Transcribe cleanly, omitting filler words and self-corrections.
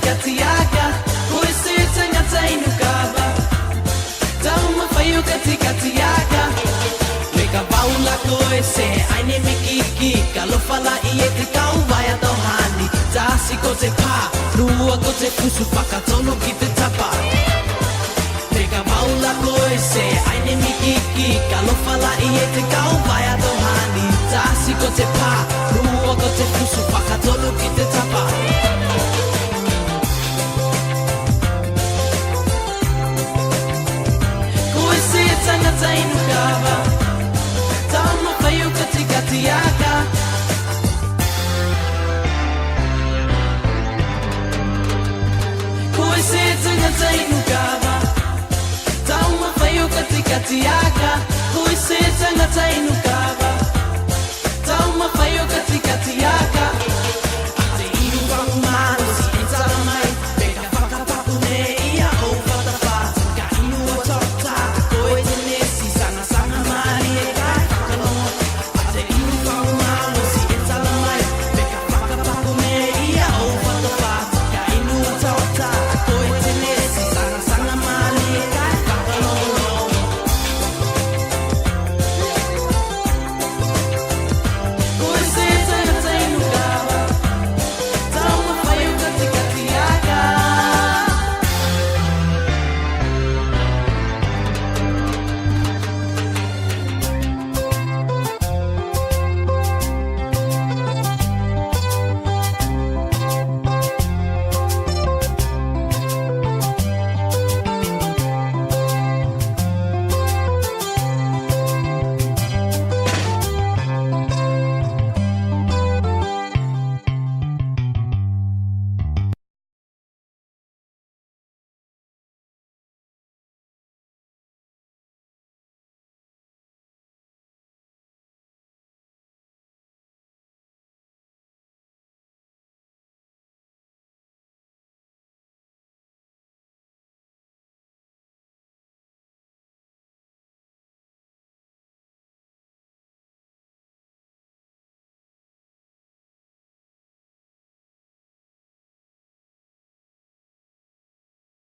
katikatiaka kuisitanga tainukaba Tama fayo katikatiaka Meka baula koise aine mikiki Kalo fala iye kikau vaya tohani Tasi kote pa Rua kote kusu pakatono kite tapa Meka baula koise aine mikiki Kalo fala iye kikau vaya tohani Tasi kote pa Rua kote kusu pakatono kite tapa Tanga tainukaba Tama fayo katikatiaka Kuise tanga tainukaba Tama fayo katikatiaka Kuise tanga tainukaba